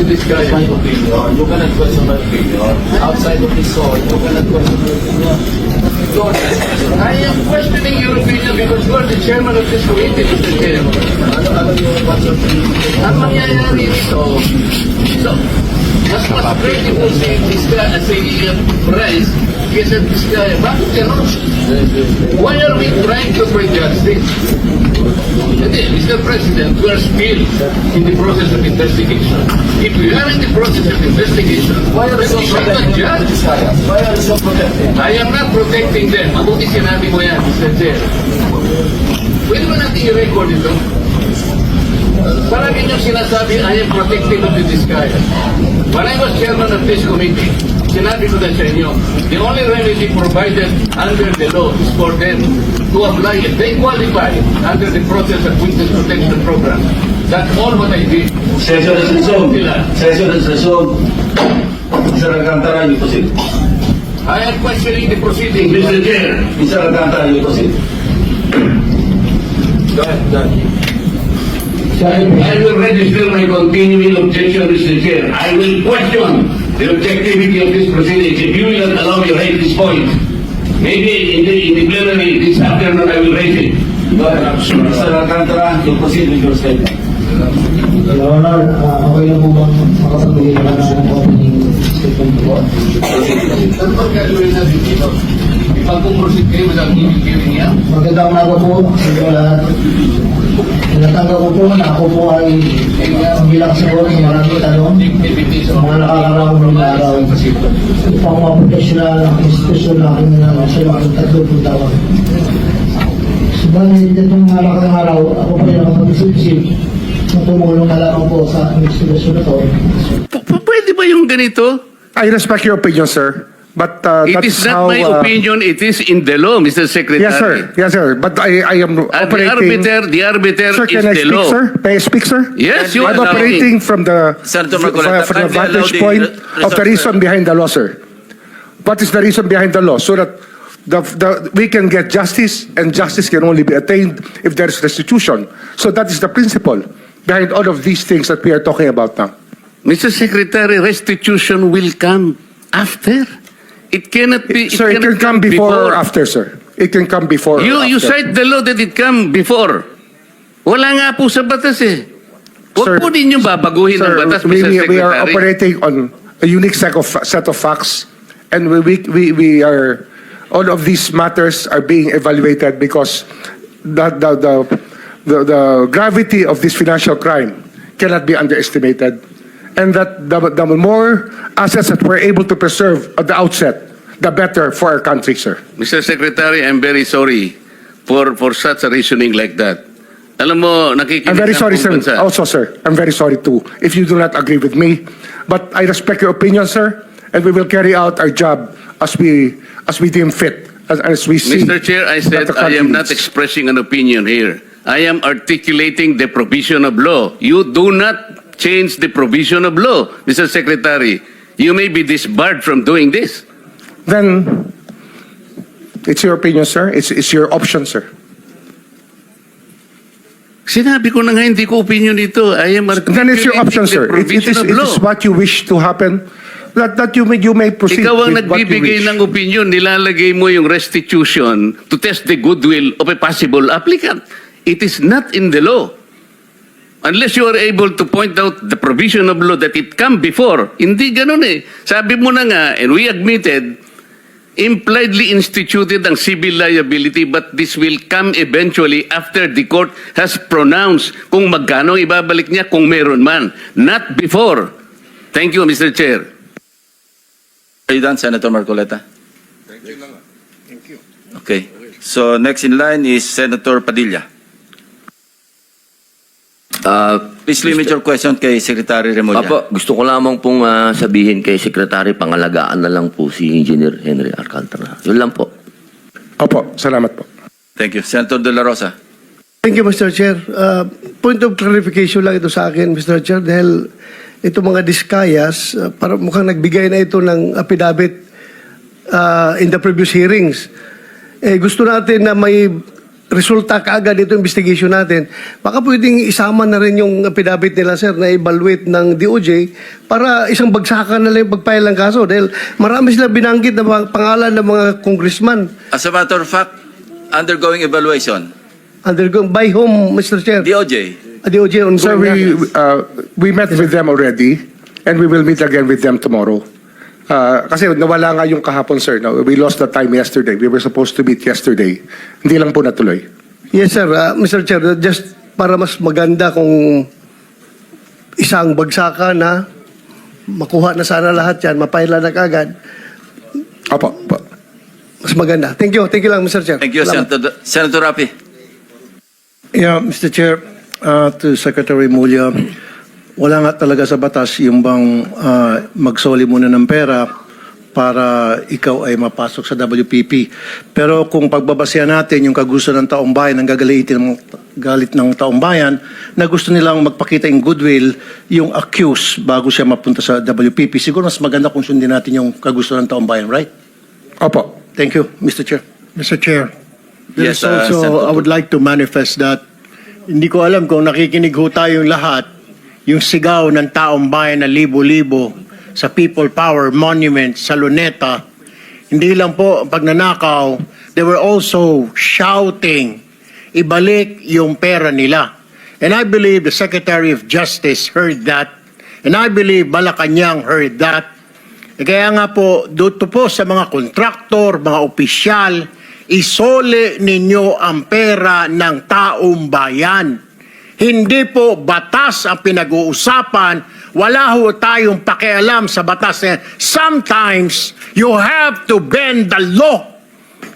to discuss my opinion. You cannot question my opinion. Outside of this hall, you cannot question my opinion. Don't. I am questioning your opinion because you are the chairman of this committee, Mr. Chairman. Ano yung what's your opinion? Ang mangyayari ito, so, mas credible si Bryce kesa Vizcaya. Bakit gano'n? Why are we trying to bring justice? Hindi, Mr. President, we are still in the process of investigation. If we are in the process of investigation, why are we so protecting Vizcaya? Why are we so protecting? I am not protecting them. Mabuti sinabi mo yan, Mr. Chair. Pwede ba natin i-record ito? Parang inyong sinasabi, I am protective of the Vizcaya. When I was chairman of this committee, sinabi ko na sa inyo, the only remedy provided under the law is for them to apply it. They qualify under the process of witness protection program. That's all what I did. Session is resumed. Session is resumed. Mr. Alcantara, you proceed. I am questioning the proceeding. Mr. Chair, Mr. Alcantara, you proceed. Go ahead. I will register my continuing objection, Mr. Chair. I will question the objectivity of this proceedings. If you will not allow me to raise this point, maybe in the plenary this afternoon I will raise it. Go ahead. Mr. Alcantara, you proceed with your statement. Your Honor, okay lang po bang makapagbigay naman ng opening statement po? Ano ba gagawin natin dito? Ipag-proceed kayo without giving niya? Magandang umaga po sa inyo lahat. Tinatanggap ko po na ako po ay bilang siguro sa maraming tanong sa mga nakakaroon ng araw. Upang mga professional ang institusyon natin na siya ang tatlo po tawag. Subalit itong nakakang araw, ako po ay nakapag-isip-isip na tumulong na lamang po sa institusyon na to. Pwede ba yung ganito? I respect your opinion, sir. But It that's is how, not my opinion, it is in the law, Mr. Secretary. Yes, sir. Yes, sir. But I am operating. The arbiter Sir, is can I the speak, law. sir? May I speak, sir? Yes, you I'm are operating from the Senator Marcoleta, from the kindly allow vantage the point of resource the reason behind the law, sir. What is the reason behind the law? So that we can get justice, and justice can only be attained if there is restitution. So that is the principle behind all of these things that we are talking about now. Mr. Secretary, restitution will come after. It cannot be. Sir, it can come before or after, sir. It can come before or You after. cite the law that it come before. Wala nga po sa batas eh. Sir, Huwag po ninyo babaguhin ang batas, Mr. Secretary. we are operating on a unique set of facts, and we are, all of these matters are being evaluated because the gravity of this financial crime cannot be underestimated, and that the more assets that we're able to preserve at the outset, the better for our country, sir. Mr. Secretary, I'm very sorry for such a reasoning like that. Alam mo, nakikinig I'm very ang sorry, buong sir. bansa. Also, sir, I'm very sorry too if you do not agree with me. But I respect your opinion, sir, and we will carry out our job as we deem fit, as we see. Mr. Chair, I said that the I am country not needs. expressing an opinion here. I am articulating the provision of law. You do not change the provision of law, Mr. Secretary. You may be disbarred from doing this. Then it's your opinion, sir. It's your option, sir. Sinabi ko na nga hindi ko opinion dito. I am articulating Then it's your option, the sir. provision of It law. is what you wish to happen. That you may proceed Ikaw ang with what you nagbibigay wish. ng opinion, nilalagay mo yung restitution to test the goodwill of a possible applicant. It is not in the law. Unless you are able to point out the provision of law that it come before. Hindi ganun eh. Sabi mo na nga, and we admitted, impliedly instituted ang civil liability, but this will come eventually after the court has pronounced kung magkano ibabalik niya kung meron man. Not before. Thank you, Mr. Chair. Are you done, Senator Marcoleta? Thank you. Okay. So next in line is Senator Padilla. Please limit your question kay Secretary Remulla. Apo, gusto ko lamang pong sabihin kay Secretary, pangalagaan na lang po si Engineer Henry Alcantara. Yun lang po. Opo, salamat po. Thank you. Senator De La Rosa. Thank you, Mr. Chair. Point of clarification lang ito sa akin, Mr. Chair, dahil ito mga diskayas, para mukhang nagbigay na ito ng affidavit in the previous hearings. Gusto natin na may resulta kaagad dito investigation natin, baka pwedeng isama na rin yung affidavit nila, sir, na evaluate ng DOJ para isang bagsakan na lang yung pagpile ng kaso. Dahil marami sila binanggit na mga pangalan ng mga congressman. As a matter of fact, undergoing evaluation. Undergoing by whom, Mr. Chair? DOJ. DOJ on So we met with them already and we will meet again with them tomorrow. Kasi nawala nga yung kahapon, sir. No? We lost the time yesterday. We were supposed to meet yesterday. Hindi lang po natuloy. Yes, sir. Mr. Chair, just para mas maganda kung isang bagsakan na makuha na sana lahat yan, mapaila na kagad, Opo. mas maganda. Thank you. Thank you lang, Mr. Chair. Thank you, Salamat. Senator Rapi. Yeah, Mr. Chair, to Secretary Mulya, wala nga talaga sa batas yung bang magsoli muna ng pera para ikaw ay mapasok sa WPP. Pero kung pagbabasehan natin yung kagusto ng taong bayan, ang galit ng taong bayan, na gusto nilang magpakita in goodwill yung accused bago siya mapunta sa WPP, siguro mas maganda kung sundin natin yung kagusto ng taong bayan, right? Opo. Thank you, Mr. Chair. Mr. Chair, there's Yes, also, Senator. I would like to manifest that hindi ko alam kung nakikinig ho tayong lahat, yung sigaw ng taong bayan na libo-libo sa People Power Monument sa Luneta, hindi lang po ang pagnanakaw, they were also shouting, ibalik yung pera nila. And I believe the Secretary of Justice heard that, and I believe Malacanang heard that. Kaya nga po, dito po sa mga kontraktor, mga opisyal, isole ninyo ang pera ng taong bayan. Hindi po batas ang pinag-uusapan. Wala ho tayong pakialam sa batas na yan. Sometimes, you have to bend the law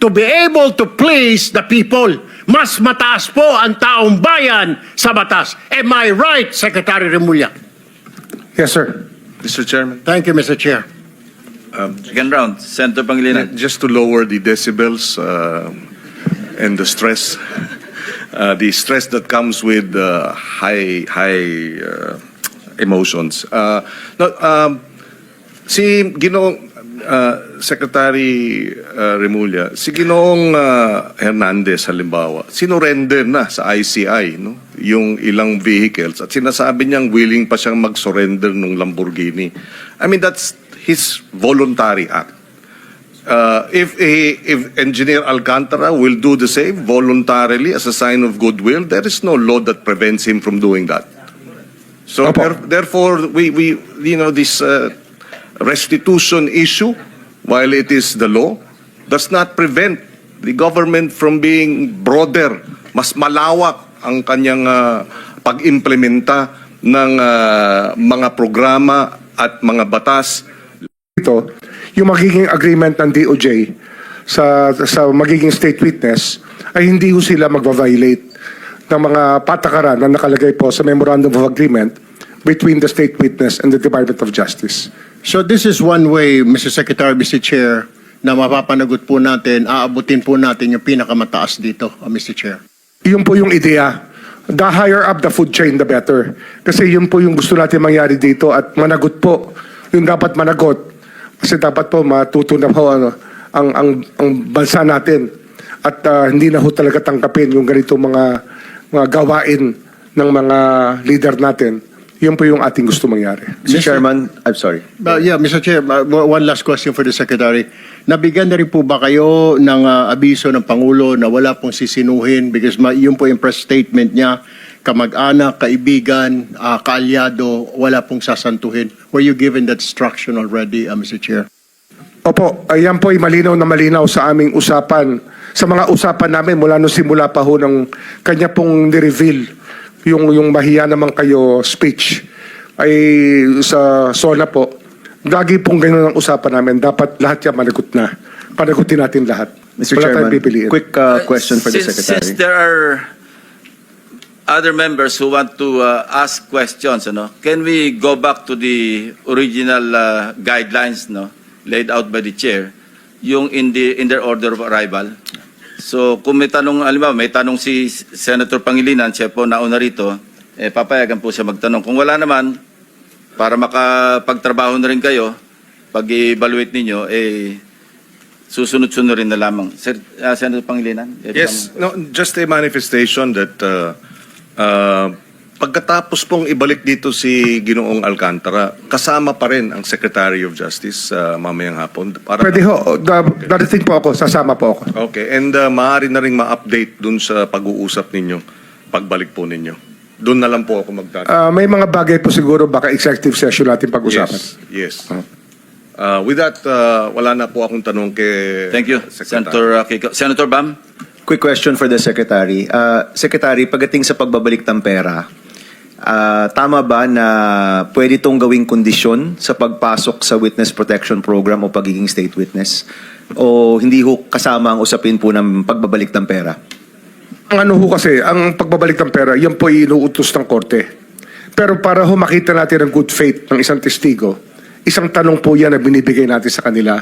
to be able to please the people. Mas mataas po ang taong bayan sa batas. Am I right, Secretary Remulla? Yes, sir. Mr. Chairman, Thank you, Mr. Chair. Second round, Senator Pangilinan. just to lower the decibels and the stress, the stress that comes with high emotions. Si Ginoong Secretary Remulla, si Ginoong Hernandez halimbawa, sinurrender na sa ICI no? Yung ilang vehicles at sinasabi niyang willing pa siyang mag-surrender ng Lamborghini. I mean, that's his voluntary act. If Engineer Alcantara will do the same voluntarily as a sign of goodwill, there is no law that prevents him from doing that. So therefore, we this restitution issue, while it is the law, does not prevent the government from being broader, mas malawak ang kanyang pag-implementa ng mga programa at mga batas. Ito, yung magiging agreement ng DOJ sa magiging state witness ay hindi ho sila magva-violate ng mga patakaran na nakalagay po sa Memorandum of Agreement between the state witness and the Department of Justice. So this is one way, Mr. Secretary, Mr. Chair, na mapapanagot po natin, aabutin po natin yung pinakamataas dito, Mr. Chair. Yun po yung ideya. The higher up the food chain, the better. Kasi yun po yung gusto natin mangyari dito at managot po. Yung dapat managot. Kasi dapat po matutunan po ang bansa natin. At hindi na ho talaga tangkapin yung ganito mga gawain ng mga leader natin. Yun po yung ating gusto mangyari. Mr. Chairman, I'm sorry. Yeah, Mr. Chair, one last question for the Secretary. Nabigyan na rin po ba kayo ng abiso ng Pangulo na wala pong sisinuhin because yun po yung press statement niya, kamag-anak, kaibigan, kaalyado, wala pong sasantuhin. Were you given that instruction already, Mr. Chair? Opo, ayan po ay malinaw na malinaw sa aming usapan. Sa mga usapan namin mula nung simula pa ho ng kanya pong ni-reveal yung mahiya naman kayo speech ay sa SONA po. Lagi pong ganun ang usapan namin. Dapat lahat yan managot na. Panagutin natin lahat. Mr. Wala Chairman, tayong pipiliin. quick question for the Secretary. Since there are other members who want to ask questions, can we go back to the original guidelines laid out by the chair, yung in their order of arrival? So kung may tanong, may tanong si Senator Pangilinan, siya po nauna rito, papayagan po siya magtanong. Kung wala naman, para makapagtrabaho na rin kayo, pag-evaluate ninyo, susunod-sunod rin na lamang. Senator Pangilinan? Yes, no, just a manifestation that pagkatapos pong ibalik dito si Ginoong Alcantara, kasama pa rin ang Secretary of Justice mamayang hapon. Para Pwede ho, darating po ako, sasama po ako. Okay, and maaari na rin ma-update dun sa pag-uusap ninyo, pagbalik po ninyo. Doon na lang po ako magtatanong. May mga bagay po siguro baka executive session natin pag-usapan. Yes. With that, wala na po akong tanong kay Thank you, Senator Kiko. Senator Bam? Quick question for the Secretary. Secretary, pagdating sa pagbabalik ng pera, tama ba na pwede itong gawing kondisyon sa pagpasok sa Witness Protection Program o pagiging state witness? O hindi ho kasama ang usapin po ng pagbabalik ng pera? Ang ano ho kasi, ang pagbabalik ng pera, yan po inuutos ng korte. Pero para ho makita natin ang good faith ng isang testigo, isang tanong po yan na binibigay natin sa kanila.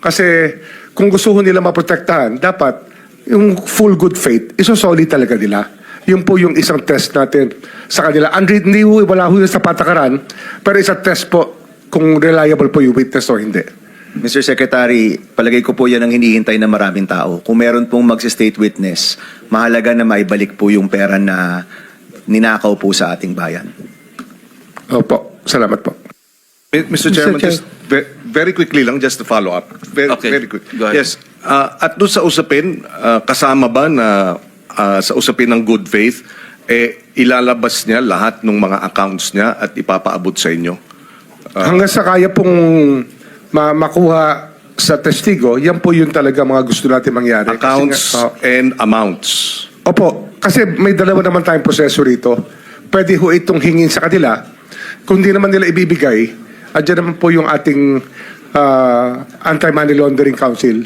Kasi kung gusto ho nila maprotektahan, dapat yung full good faith, isosolid talaga nila. Yun po yung isang test natin sa kanila. Hindi ho, wala ho yun sa patakaran, pero isa test po kung reliable po yung witness o hindi. Mr. Secretary, palagay ko po yan ang hinihintay ng maraming tao. Kung meron pong mag-state witness, mahalaga na maibalik po yung pera na ninakaw po sa ating bayan. Opo, salamat po. Mr. Chairman, Chair. just very quickly lang, just to follow up. Okay, Very quick. go ahead. Yes. At doon sa usapin, kasama ba na sa usapin ng good faith, ilalabas niya lahat ng mga accounts niya at ipapaabot sa inyo? Hanggang sa kaya pong makuha sa testigo, yan po yun talaga mga gusto natin mangyari. Accounts and amounts. Opo, kasi may dalawa naman tayong proseso rito. Pwede ho itong hingin sa kanila. Kung di naman nila ibibigay, andyan naman po yung ating Anti-Money Laundering Council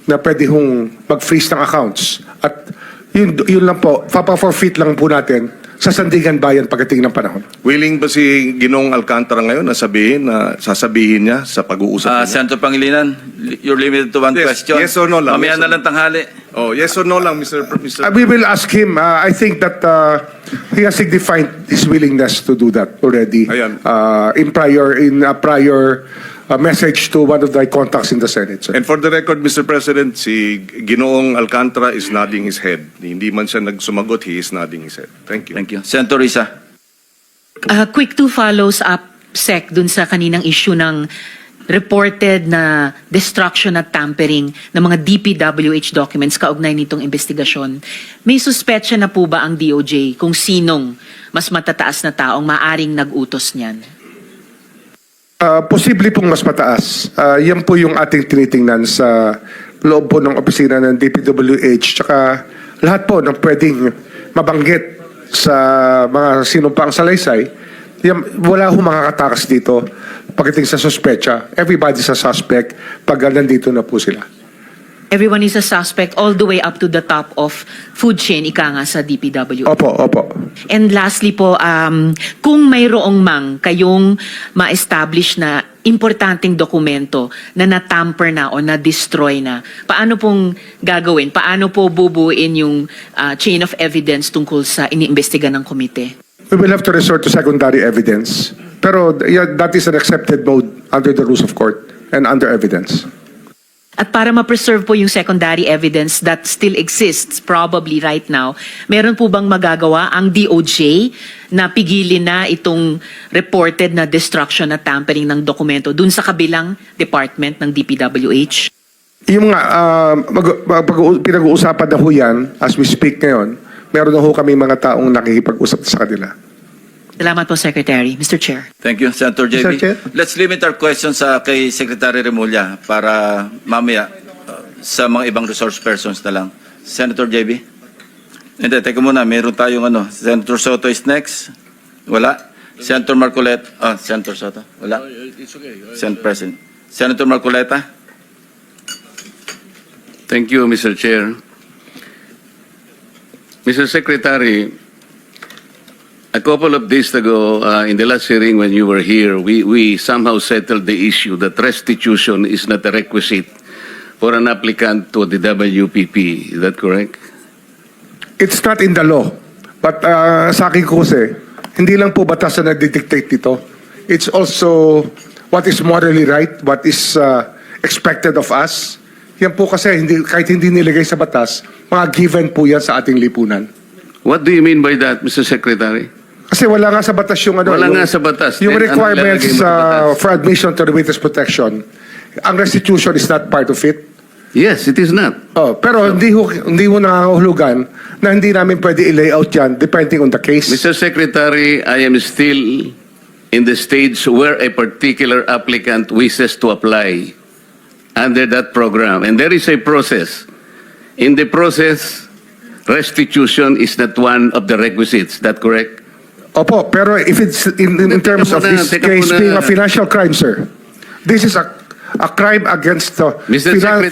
na pwede hong mag-freeze ng accounts. At yun lang po, papa-forfeit lang po natin sa Sandigan Bayan pagdating ng panahon. Willing ba si Ginong Alcantara ngayon na sasabihin niya sa pag-uusap niya? Senator Pangilinan, you're limited to one question. Yes or no lang? Mamaya Yes or na lang tanghali. Oh, yes or no lang, Mr. We will ask him. I think that he has signified his willingness to do that already. Ayan. In a prior message to one of the contacts in the Senate. Sir. And for the record, Mr. President, si Ginoong Alcantara is nodding his head. Hindi man siya nagsumagot, he is nodding his head. Thank you. Thank you. Senator Risa? Quick two follows up, Sec, dun sa kaninang issue ng reported na destruction at tampering ng mga DPWH documents kaugnay nitong investigasyon. May suspetsya na po ba ang DOJ kung sinong mas matataas na taong maaring nag-utos niyan? Posible pong mas mataas. Yan po yung ating tinitingnan sa loob po ng opisina ng DPWH tsaka lahat po ng pwedeng mabanggit sa mga sinumpang salaysay. Wala ho makakatakas dito pagdating sa suspetsa. Everybody's a suspect pag nandito na po sila. Everyone is a suspect all the way up to the top of food chain, ika nga sa DPWH. Opo, opo. And lastly po, kung mayroong mang kayong ma-establish na importanteng dokumento na natamper na o na-destroy na, paano pong gagawin? Paano po bubuin yung chain of evidence tungkol sa iniimbestiga ng komite? We will have to resort to secondary evidence. Pero that is an accepted mode under the rules of court and under evidence. At para ma-preserve po yung secondary evidence that still exists probably right now, meron po bang magagawa ang DOJ na pigilin na itong reported na destruction at tampering ng dokumento dun sa kabilang department ng DPWH? Yung nga, pinag-uusapan na ho yan as we speak ngayon. Meron na ho kami mga taong nakikipag-usap sa kanila. Salamat po, Secretary. Mr. Chair. Thank you, Senator JB. Mr. Chair. Let's limit our questions kay Secretary Remulla para mamaya sa mga ibang resource persons na lang. Senator JB? Hindi, teka muna. Meron tayong Senator Soto is next. Wala. Senator Marcoleta. Senator Soto. Wala. Senator President. Senator Marcoleta? Thank you, Mr. Chair. Mr. Secretary, a couple of days ago, in the last hearing when you were here, we somehow settled the issue that restitution is not a requisite for an applicant to the WPP. Is that correct? It's not in the law. But sa akin ko kasi, hindi lang po batas na nagdidictate dito. It's also what is morally right, what is expected of us. Yan po kasi kahit hindi nilagay sa batas, mga given po yan sa ating lipunan. What do you mean by that, Mr. Secretary? Kasi wala nga sa batas yung ano. Wala yung- nga sa batas. Yung Then, ano requirements ilalagay mo sa batas? for admission to the witness protection, ang restitution is not part of it. Yes, it is not. Oh, pero hindi mo nangangahulugan na hindi namin pwede i-layout yan depending on the case. Mr. Secretary, I am still in the stage where a particular applicant wishes to apply under that program. And there is a process. In the process, restitution is not one of the requisites. That correct? Opo, pero if it's in terms of this Teka case muna. being a financial crime, sir, this is a crime against the Mr. Secretary,